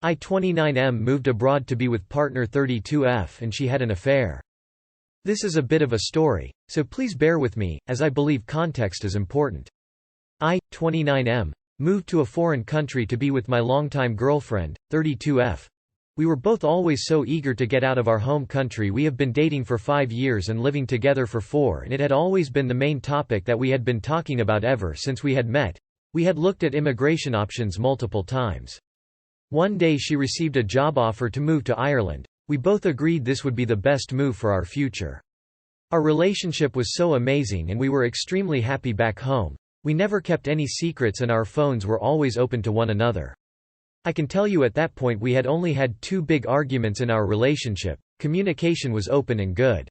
I-29M moved abroad to be with partner 32F and she had an affair. This is a bit of a story, so please bear with me, as I believe context is important. I-29M moved to a foreign country to be with my longtime girlfriend, 32F. We were both always so eager to get out of our home country. We have been dating for 5 years and living together for 4, and it had always been the main topic that we had been talking about ever since we had met. We had looked at immigration options multiple times. One day she received a job offer to move to Ireland. We both agreed this would be the best move for our future. Our relationship was so amazing and we were extremely happy back home. We never kept any secrets and our phones were always open to one another. I can tell you at that point we had only had 2 big arguments in our relationship. Communication was open and good.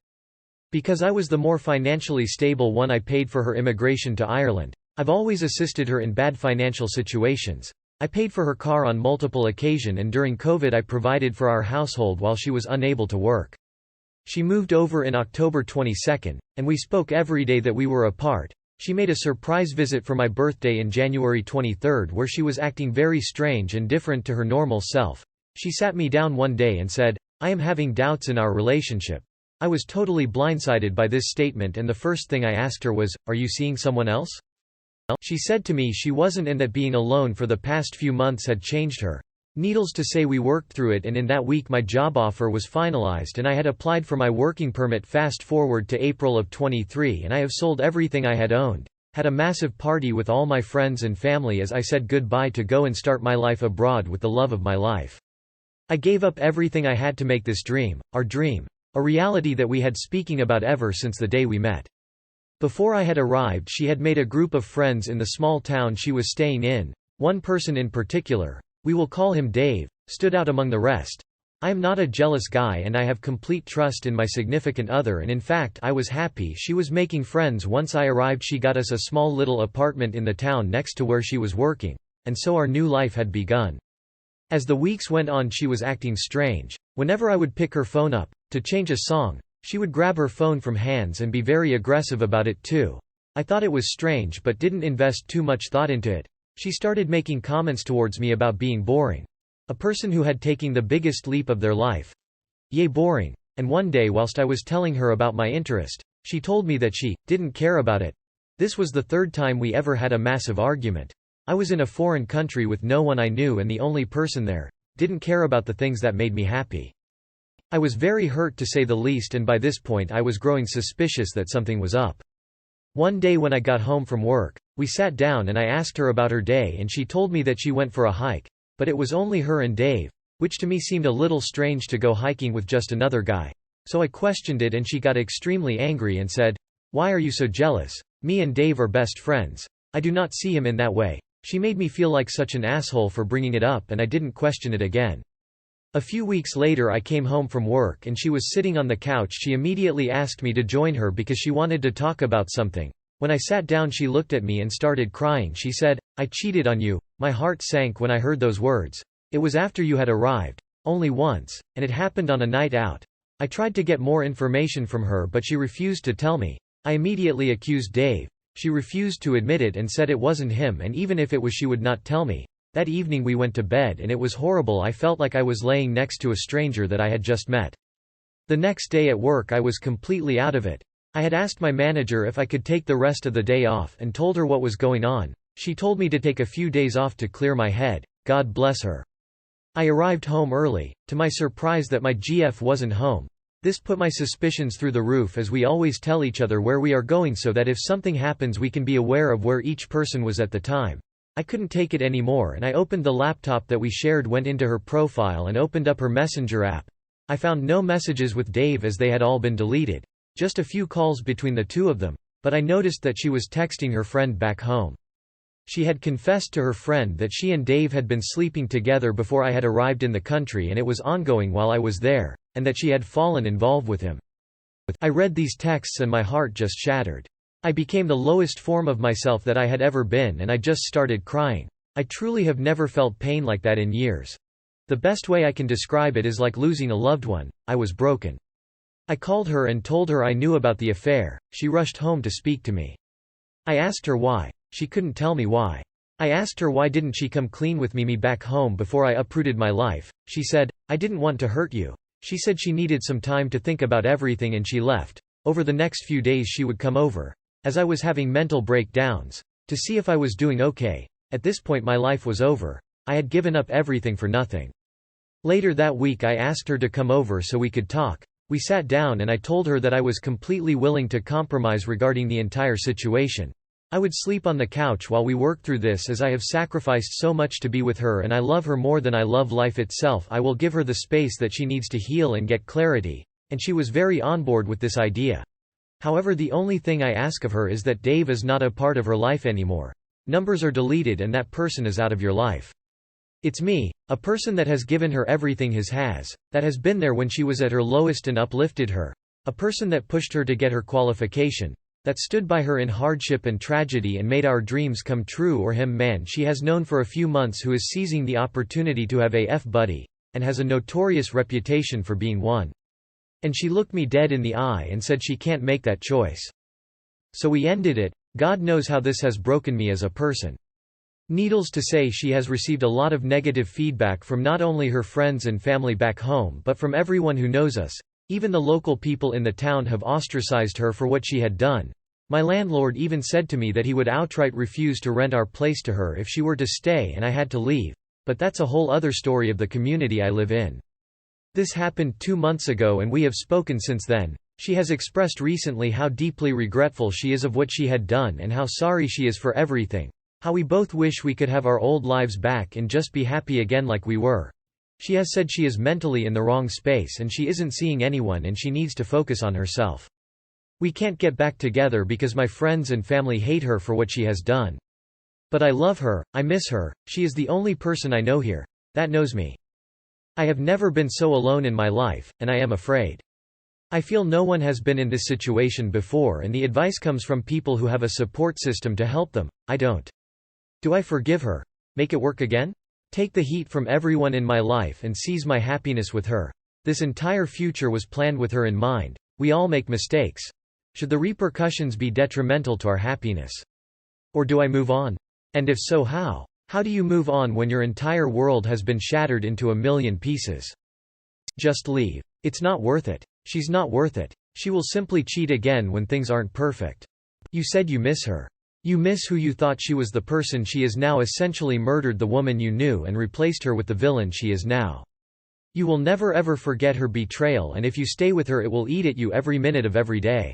Because I was the more financially stable one, I paid for her immigration to Ireland. I've always assisted her in bad financial situations. I paid for her car on multiple occasions, and during COVID I provided for our household while she was unable to work. She moved over in October 22, and we spoke every day that we were apart. She made a surprise visit for my birthday in January 23 where she was acting very strange and different to her normal self. She sat me down one day and said, "I am having doubts in our relationship." I was totally blindsided by this statement, and the first thing I asked her was, "Are you seeing someone else?" She said to me she wasn't, and that being alone for the past few months had changed her. Needless to say, we worked through it, and in that week my job offer was finalized and I had applied for my working permit. Fast forward to April of 23 and I have sold everything I had owned, had a massive party with all my friends and family as I said goodbye to go and start my life abroad with the love of my life. I gave up everything I had to make this dream, our dream, a reality that we had speaking about ever since the day we met. Before I had arrived, she had made a group of friends in the small town she was staying in. One person in particular, we will call him Dave, stood out among the rest. I am not a jealous guy and I have complete trust in my significant other, and in fact I was happy she was making friends. Once I arrived, she got us a small little apartment in the town next to where she was working, and so our new life had begun. As the weeks went on, she was acting strange. Whenever I would pick her phone up to change a song, she would grab her phone from hands and be very aggressive about it too. I thought it was strange but didn't invest too much thought into it. She started making comments towards me about being boring. A person who had taken the biggest leap of their life. Yay, boring. And one day, whilst I was telling her about my interest, she told me that she didn't care about it. This was the 3rd time we ever had a massive argument. I was in a foreign country with no one I knew, and the only person there didn't care about the things that made me happy. I was very hurt, to say the least, and by this point I was growing suspicious that something was up. One day when I got home from work, we sat down and I asked her about her day, and she told me that she went for a hike, but it was only her and Dave, which to me seemed a little strange to go hiking with just another guy. So I questioned it and she got extremely angry and said, "Why are you so jealous? Me and Dave are best friends. I do not see him in that way." She made me feel like such an asshole for bringing it up, and I didn't question it again. A few weeks later I came home from work and she was sitting on the couch. She immediately asked me to join her because she wanted to talk about something. When I sat down, she looked at me and started crying. She said, "I cheated on you." My heart sank when I heard those words. It was after you had arrived. Only once, and it happened on a night out. I tried to get more information from her but she refused to tell me. I immediately accused Dave. She refused to admit it and said it wasn't him, and even if it was she would not tell me. That evening we went to bed and it was horrible. I felt like I was laying next to a stranger that I had just met. The next day at work I was completely out of it. I had asked my manager if I could take the rest of the day off and told her what was going on. She told me to take a few days off to clear my head. God bless her. I arrived home early, to my surprise that my GF wasn't home. This put my suspicions through the roof, as we always tell each other where we are going so that if something happens we can be aware of where each person was at the time. I couldn't take it anymore and I opened the laptop that we shared, went into her profile and opened up her Messenger app. I found no messages with Dave as they had all been deleted. Just a few calls between the two of them, but I noticed that she was texting her friend back home. She had confessed to her friend that she and Dave had been sleeping together before I had arrived in the country, and it was ongoing while I was there, and that she had fallen involved with him. I read these texts and my heart just shattered. I became the lowest form of myself that I had ever been, and I just started crying. I truly have never felt pain like that in years. The best way I can describe it is like losing a loved one. I was broken. I called her and told her I knew about the affair. She rushed home to speak to me. I asked her why. She couldn't tell me why. I asked her why didn't she come clean with me back home before I uprooted my life. She said, "I didn't want to hurt you." She said she needed some time to think about everything and she left. Over the next few days she would come over, as I was having mental breakdowns, to see if I was doing okay. At this point my life was over. I had given up everything for nothing. Later that week I asked her to come over so we could talk. We sat down and I told her that I was completely willing to compromise regarding the entire situation. I would sleep on the couch while we worked through this as I have sacrificed so much to be with her and I love her more than I love life itself. I will give her the space that she needs to heal and get clarity. And she was very on board with this idea. However, the only thing I ask of her is that Dave is not a part of her life anymore. Numbers are deleted and that person is out of your life. It's me, a person that has given her everything that has been there when she was at her lowest and uplifted her, a person that pushed her to get her qualification, that stood by her in hardship and tragedy and made our dreams come true. Or him, man she has known for a few months who is seizing the opportunity to have a F-buddy, and has a notorious reputation for being one. And she looked me dead in the eye and said she can't make that choice. So we ended it. God knows how this has broken me as a person. Needless to say, she has received a lot of negative feedback from not only her friends and family back home but from everyone who knows us. Even the local people in the town have ostracized her for what she had done. My landlord even said to me that he would outright refuse to rent our place to her if she were to stay and I had to leave, but that's a whole other story of the community I live in. This happened 2 months ago and we have spoken since then. She has expressed recently how deeply regretful she is of what she had done and how sorry she is for everything. How we both wish we could have our old lives back and just be happy again like we were. She has said she is mentally in the wrong space and she isn't seeing anyone and she needs to focus on herself. We can't get back together because my friends and family hate her for what she has done. But I love her, I miss her, she is the only person I know here that knows me. I have never been so alone in my life, and I am afraid. I feel no one has been in this situation before and the advice comes from people who have a support system to help them. I don't. Do I forgive her? Make it work again? Take the heat from everyone in my life and seize my happiness with her. This entire future was planned with her in mind. We all make mistakes. Should the repercussions be detrimental to our happiness? Or do I move on? And if so, how? How do you move on when your entire world has been shattered into a million pieces? Just leave. It's not worth it. She's not worth it. She will simply cheat again when things aren't perfect. You said you miss her. You miss who you thought she was. The person she is now essentially murdered the woman you knew and replaced her with the villain she is now. You will never ever forget her betrayal, and if you stay with her it will eat at you every minute of every day.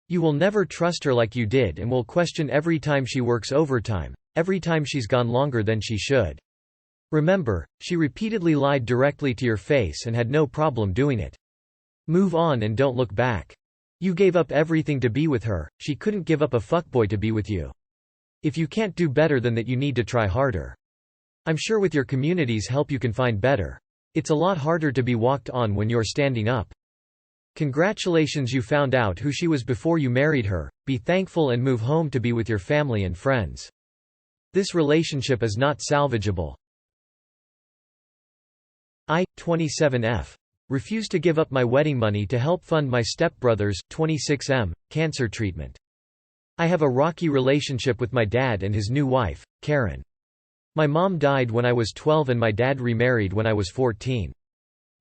You will never trust her like you did and will question every time she works overtime, every time she's gone longer than she should. Remember, she repeatedly lied directly to your face and had no problem doing it. Move on and don't look back. You gave up everything to be with her, she couldn't give up a fuckboy to be with you. If you can't do better than that, you need to try harder. I'm sure with your community's help you can find better. It's a lot harder to be walked on when you're standing up. Congratulations, you found out who she was before you married her. Be thankful and move home to be with your family and friends. This relationship is not salvageable. I, 27F. Refuse to give up my wedding money to help fund my stepbrother's 26M cancer treatment. I have a rocky relationship with my dad and his new wife, Karen. My mom died when I was 12 and my dad remarried when I was 14.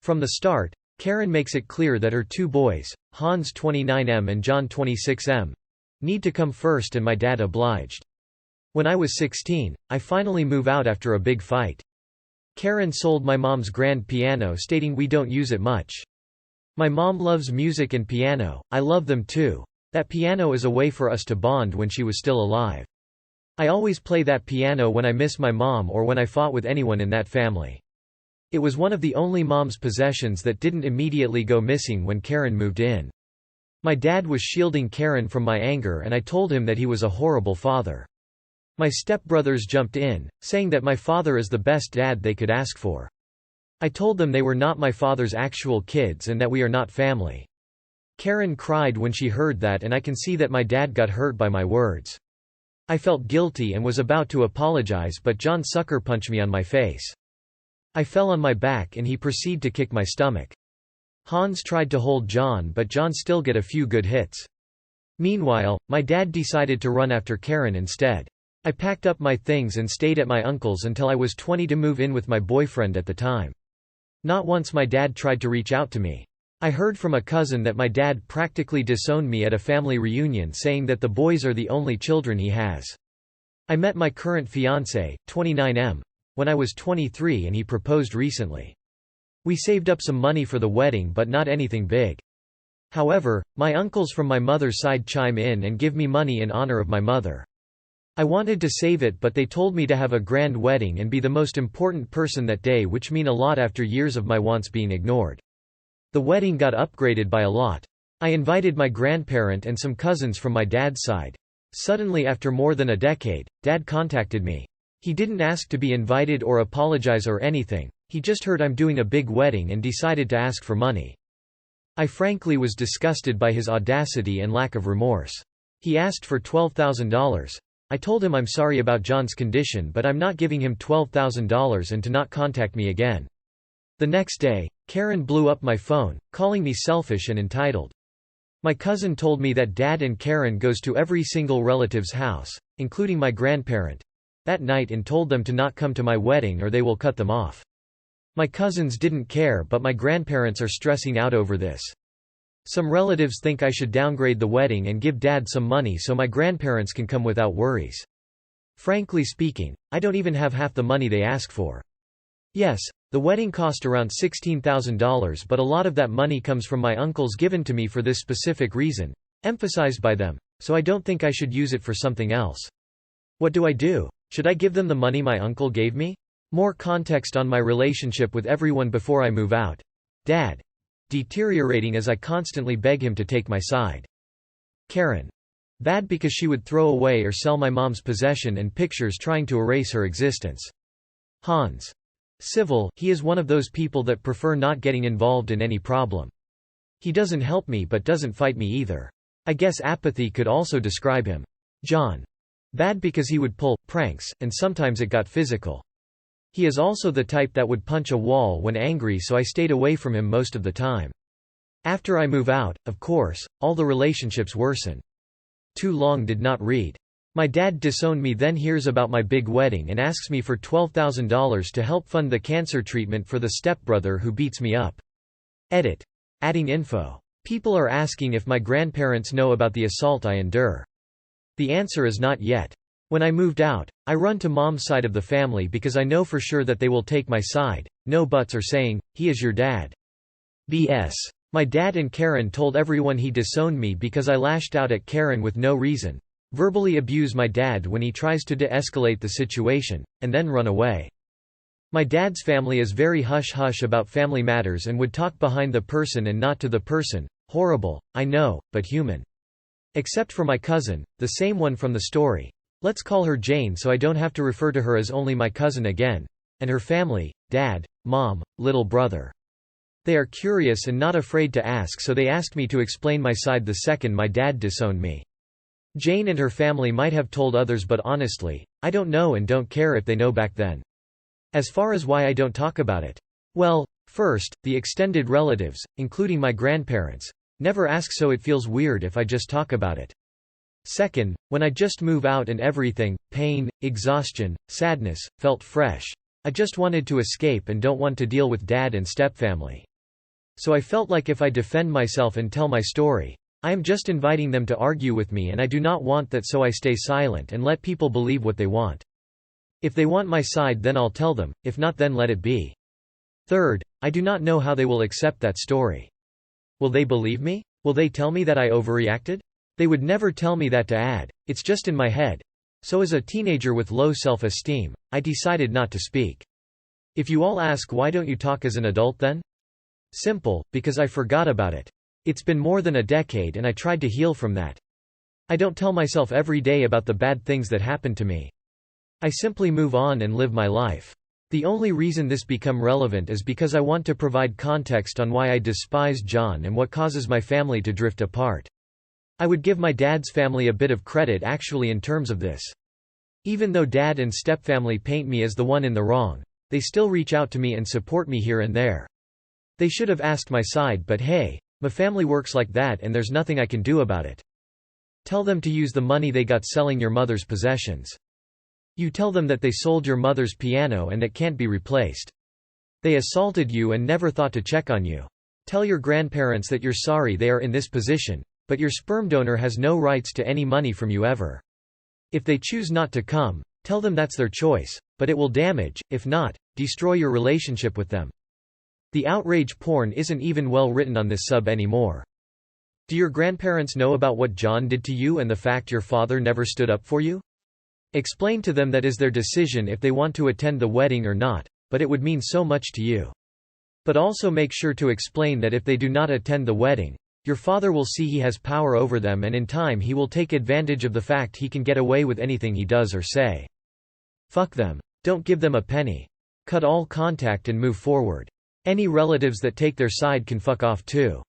From the start, Karen makes it clear that her two boys, Hans 29M and John 26M, need to come first, and my dad obliged. When I was 16, I finally move out after a big fight. Karen sold my mom's grand piano, stating we don't use it much. My mom loves music and piano, I love them too. That piano is a way for us to bond when she was still alive. I always play that piano when I miss my mom or when I fought with anyone in that family. It was one of the only mom's possessions that didn't immediately go missing when Karen moved in. My dad was shielding Karen from my anger and I told him that he was a horrible father. My stepbrothers jumped in, saying that my father is the best dad they could ask for. I told them they were not my father's actual kids and that we are not family. Karen cried when she heard that, and I can see that my dad got hurt by my words. I felt guilty and was about to apologize, but John sucker punched me on my face. I fell on my back and he proceeded to kick my stomach. Hans tried to hold John, but John still got a few good hits. Meanwhile, my dad decided to run after Karen instead. I packed up my things and stayed at my uncle's until I was 20 to move in with my boyfriend at the time. Not once my dad tried to reach out to me. I heard from a cousin that my dad practically disowned me at a family reunion, saying that the boys are the only children he has. I met my current fiancé, 29M, when I was 23 and he proposed recently. We saved up some money for the wedding but not anything big. However, my uncles from my mother's side chime in and give me money in honor of my mother. I wanted to save it but they told me to have a grand wedding and be the most important person that day, which mean a lot after years of my wants being ignored. The wedding got upgraded by a lot. I invited my grandparent and some cousins from my dad's side. Suddenly after more than a decade, Dad contacted me. He didn't ask to be invited or apologize or anything, he just heard I'm doing a big wedding and decided to ask for money. I frankly was disgusted by his audacity and lack of remorse. He asked for $12,000. I told him I'm sorry about John's condition but I'm not giving him $12,000 and to not contact me again. The next day, Karen blew up my phone, calling me selfish and entitled. My cousin told me that Dad and Karen goes to every single relative's house, including my grandparent, that night and told them to not come to my wedding or they will cut them off. My cousins didn't care but my grandparents are stressing out over this. Some relatives think I should downgrade the wedding and give Dad some money so my grandparents can come without worries. Frankly speaking, I don't even have half the money they ask for. Yes, the wedding cost around $16,000 but a lot of that money comes from my uncles given to me for this specific reason, emphasized by them, so I don't think I should use it for something else. What do I do? Should I give them the money my uncle gave me? More context on my relationship with everyone before I move out. Dad. Deteriorating as I constantly beg him to take my side. Karen. Bad because she would throw away or sell my mom's possession and pictures trying to erase her existence. Hans. Civil, he is one of those people that prefer not getting involved in any problem. He doesn't help me but doesn't fight me either. I guess apathy could also describe him. John. Bad because he would pull pranks, and sometimes it got physical. He is also the type that would punch a wall when angry, so I stayed away from him most of the time. After I move out, of course, all the relationships worsen. Too long did not read. My dad disowned me, then hears about my big wedding and asks me for $12,000 to help fund the cancer treatment for the stepbrother who beats me up. Edit. Adding info. People are asking if my grandparents know about the assault I endure. The answer is not yet. When I moved out, I run to mom's side of the family because I know for sure that they will take my side, no buts or saying, he is your dad. BS. My dad and Karen told everyone he disowned me because I lashed out at Karen with no reason, verbally abuse my dad when he tries to de-escalate the situation, and then run away. My dad's family is very hush-hush about family matters and would talk behind the person and not to the person. Horrible, I know, but human. Except for my cousin, the same one from the story. Let's call her Jane so I don't have to refer to her as only my cousin again. And her family, dad, mom, little brother. They are curious and not afraid to ask, so they asked me to explain my side the second my dad disowned me. Jane and her family might have told others, but honestly, I don't know and don't care if they know back then. As far as why I don't talk about it. Well, first, the extended relatives, including my grandparents, never ask, so it feels weird if I just talk about it. Second, when I just move out and everything, pain, exhaustion, sadness, felt fresh. I just wanted to escape and don't want to deal with dad and stepfamily. So I felt like if I defend myself and tell my story, I am just inviting them to argue with me, and I do not want that, so I stay silent and let people believe what they want. If they want my side, then I'll tell them, if not, then let it be. Third, I do not know how they will accept that story. Will they believe me? Will they tell me that I overreacted? They would never tell me that to add, it's just in my head. So as a teenager with low self-esteem, I decided not to speak. If you all ask why don't you talk as an adult then? Simple, because I forgot about it. It's been more than a decade and I tried to heal from that. I don't tell myself every day about the bad things that happened to me. I simply move on and live my life. The only reason this become relevant is because I want to provide context on why I despise John and what causes my family to drift apart. I would give my dad's family a bit of credit actually in terms of this. Even though dad and stepfamily paint me as the one in the wrong, they still reach out to me and support me here and there. They should have asked my side, but hey, my family works like that and there's nothing I can do about it. Tell them to use the money they got selling your mother's possessions. You tell them that they sold your mother's piano and it can't be replaced. They assaulted you and never thought to check on you. Tell your grandparents that you're sorry they are in this position, but your sperm donor has no rights to any money from you ever. If they choose not to come, tell them that's their choice, but it will damage, if not, destroy your relationship with them. The outrage porn isn't even well written on this sub anymore. Do your grandparents know about what John did to you and the fact your father never stood up for you? Explain to them that is their decision if they want to attend the wedding or not, but it would mean so much to you. But also make sure to explain that if they do not attend the wedding, your father will see he has power over them and in time he will take advantage of the fact he can get away with anything he does or say. Fuck them. Don't give them a penny. Cut all contact and move forward. Any relatives that take their side can fuck off too.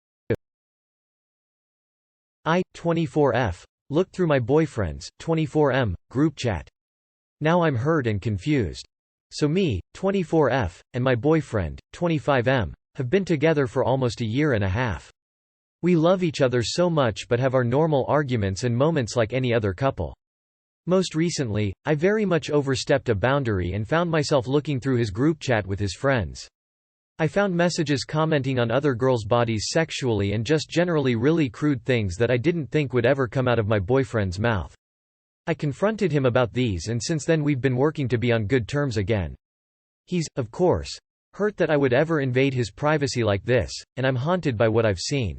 I, 24F. Look through my boyfriend's 24M group chat. Now I'm hurt and confused. So me, 24F, and my boyfriend, 25M, have been together for almost a year and a half. We love each other so much but have our normal arguments and moments like any other couple. Most recently, I very much overstepped a boundary and found myself looking through his group chat with his friends. I found messages commenting on other girls' bodies sexually and just generally really crude things that I didn't think would ever come out of my boyfriend's mouth. I confronted him about these and since then we've been working to be on good terms again. He's, of course, hurt that I would ever invade his privacy like this, and I'm haunted by what I've seen.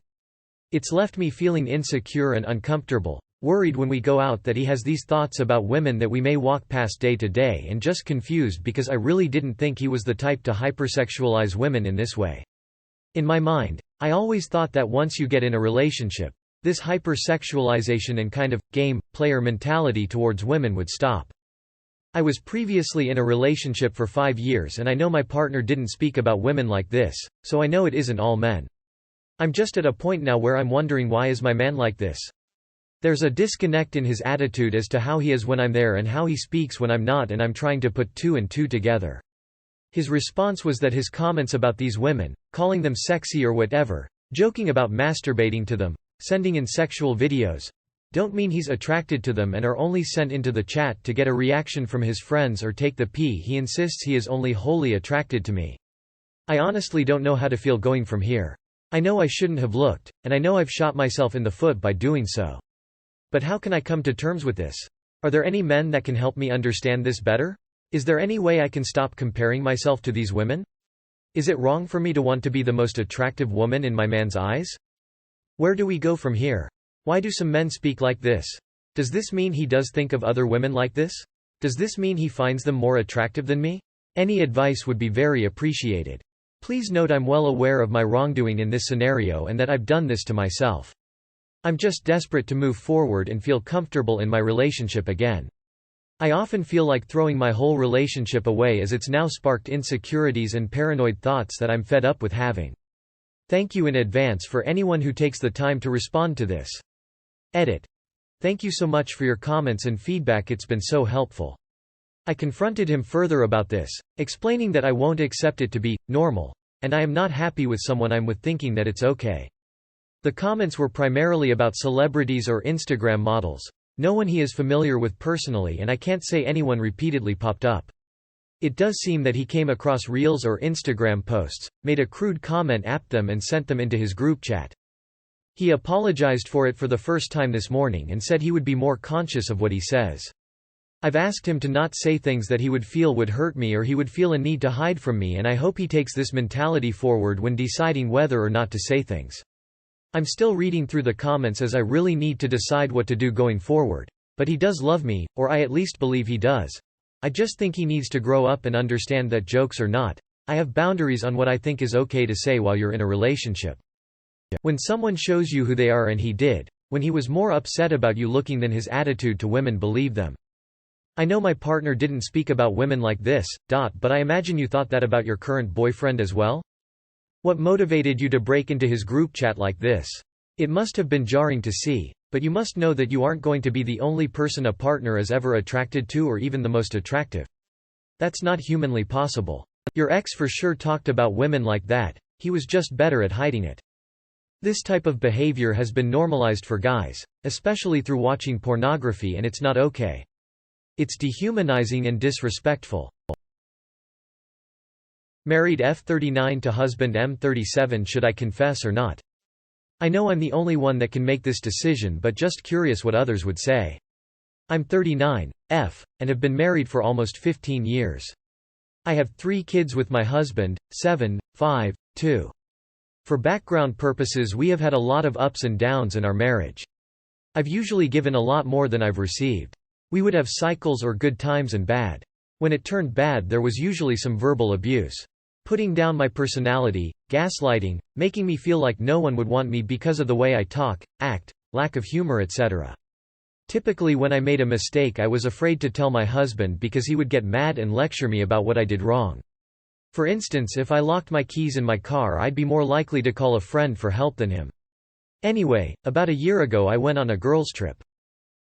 It's left me feeling insecure and uncomfortable, worried when we go out that he has these thoughts about women that we may walk past day to day and just confused because I really didn't think he was the type to hypersexualize women in this way. In my mind, I always thought that once you get in a relationship, this hypersexualization and kind of game player mentality towards women would stop. I was previously in a relationship for 5 years and I know my partner didn't speak about women like this, so I know it isn't all men. I'm just at a point now where I'm wondering why is my man like this? There's a disconnect in his attitude as to how he is when I'm there and how he speaks when I'm not and I'm trying to put 2 and 2 together. His response was that his comments about these women, calling them sexy or whatever, joking about masturbating to them, sending in sexual videos, don't mean he's attracted to them and are only sent into the chat to get a reaction from his friends or take the pee. He insists he is only wholly attracted to me. I honestly don't know how to feel going from here. I know I shouldn't have looked, and I know I've shot myself in the foot by doing so. But how can I come to terms with this? Are there any men that can help me understand this better? Is there any way I can stop comparing myself to these women? Is it wrong for me to want to be the most attractive woman in my man's eyes? Where do we go from here? Why do some men speak like this? Does this mean he does think of other women like this? Does this mean he finds them more attractive than me? Any advice would be very appreciated. Please note I'm well aware of my wrongdoing in this scenario and that I've done this to myself. I'm just desperate to move forward and feel comfortable in my relationship again. I often feel like throwing my whole relationship away as it's now sparked insecurities and paranoid thoughts that I'm fed up with having. Thank you in advance for anyone who takes the time to respond to this. Edit. Thank you so much for your comments and feedback, it's been so helpful. I confronted him further about this, explaining that I won't accept it to be normal, and I am not happy with someone I'm with thinking that it's okay. The comments were primarily about celebrities or Instagram models, no one he is familiar with personally, and I can't say anyone repeatedly popped up. It does seem that he came across reels or Instagram posts, made a crude comment, apped them and sent them into his group chat. He apologized for it for the first time this morning and said he would be more conscious of what he says. I've asked him to not say things that he would feel would hurt me or he would feel a need to hide from me, and I hope he takes this mentality forward when deciding whether or not to say things. I'm still reading through the comments as I really need to decide what to do going forward. But he does love me, or I at least believe he does. I just think he needs to grow up and understand that jokes or not, I have boundaries on what I think is okay to say while you're in a relationship. When someone shows you who they are, and he did, when he was more upset about you looking than his attitude to women, believe them. I know my partner didn't speak about women like this, but I imagine you thought that about your current boyfriend as well? What motivated you to break into his group chat like this? It must have been jarring to see, but you must know that you aren't going to be the only person a partner is ever attracted to, or even the most attractive. That's not humanly possible. Your ex for sure talked about women like that, he was just better at hiding it. This type of behavior has been normalized for guys, especially through watching pornography, and it's not okay. It's dehumanizing and disrespectful. Married F39 to husband M37. Should I confess or not? I know I'm the only one that can make this decision, but just curious what others would say. I'm 39, F, and have been married for almost 15 years. I have 3 kids with my husband, 7, 5, 2. For background purposes, we have had a lot of ups and downs in our marriage. I've usually given a lot more than I've received. We would have cycles or good times and bad. When it turned bad, there was usually some verbal abuse. Putting down my personality, gaslighting, making me feel like no one would want me because of the way I talk, act, lack of humor, etc. Typically when I made a mistake, I was afraid to tell my husband because he would get mad and lecture me about what I did wrong. For instance, if I locked my keys in my car, I'd be more likely to call a friend for help than him. Anyway, about a year ago I went on a girls' trip.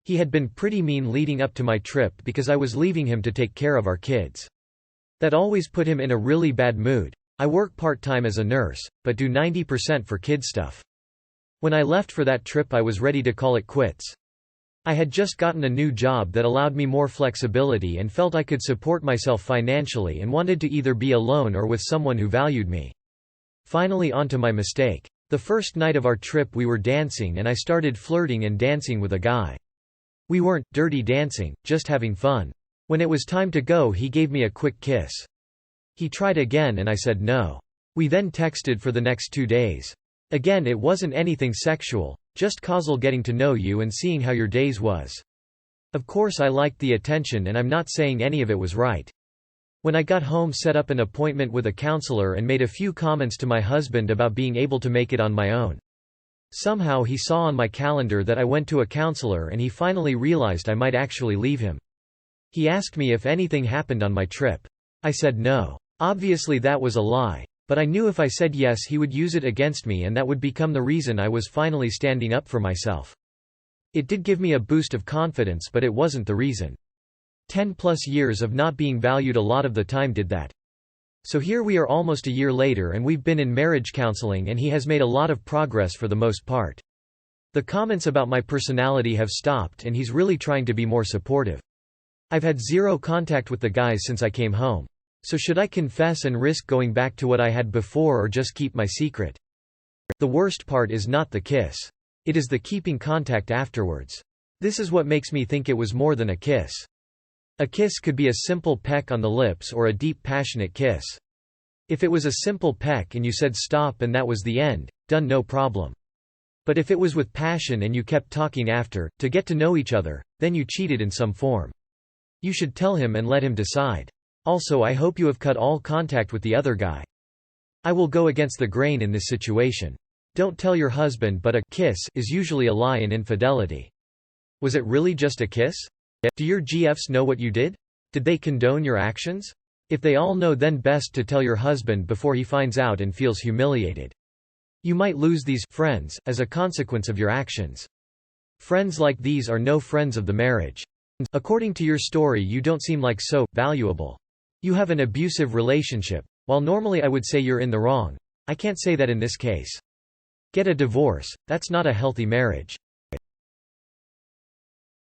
He had been pretty mean leading up to my trip because I was leaving him to take care of our kids. That always put him in a really bad mood. I work part-time as a nurse, but do 90% for kid stuff. When I left for that trip, I was ready to call it quits. I had just gotten a new job that allowed me more flexibility and felt I could support myself financially and wanted to either be alone or with someone who valued me. Finally, onto my mistake. The first night of our trip we were dancing and I started flirting and dancing with a guy. We weren't dirty dancing, just having fun. When it was time to go, he gave me a quick kiss. He tried again and I said no. We then texted for the next 2 days. Again, it wasn't anything sexual, just casual getting to know you and seeing how your days was. Of course I liked the attention and I'm not saying any of it was right. When I got home, set up an appointment with a counselor and made a few comments to my husband about being able to make it on my own. Somehow he saw on my calendar that I went to a counselor and he finally realized I might actually leave him. He asked me if anything happened on my trip. I said no. Obviously that was a lie. But I knew if I said yes he would use it against me and that would become the reason I was finally standing up for myself. It did give me a boost of confidence, but it wasn't the reason. 10+ years of not being valued a lot of the time did that. So here we are almost a year later and we've been in marriage counseling and he has made a lot of progress for the most part. The comments about my personality have stopped and he's really trying to be more supportive. I've had zero contact with the guys since I came home. So should I confess and risk going back to what I had before or just keep my secret? The worst part is not the kiss. It is the keeping contact afterwards. This is what makes me think it was more than a kiss. A kiss could be a simple peck on the lips or a deep passionate kiss. If it was a simple peck and you said stop and that was the end, done, no problem. But if it was with passion and you kept talking after, to get to know each other, then you cheated in some form. You should tell him and let him decide. Also, I hope you have cut all contact with the other guy. I will go against the grain in this situation. Don't tell your husband, but a kiss is usually a lie in infidelity. Was it really just a kiss? Do your GFs know what you did? Did they condone your actions? If they all know, then best to tell your husband before he finds out and feels humiliated. You might lose these friends as a consequence of your actions. Friends like these are no friends of the marriage. According to your story, you don't seem like so valuable. You have an abusive relationship. While normally I would say you're in the wrong, I can't say that in this case. Get a divorce. That's not a healthy marriage.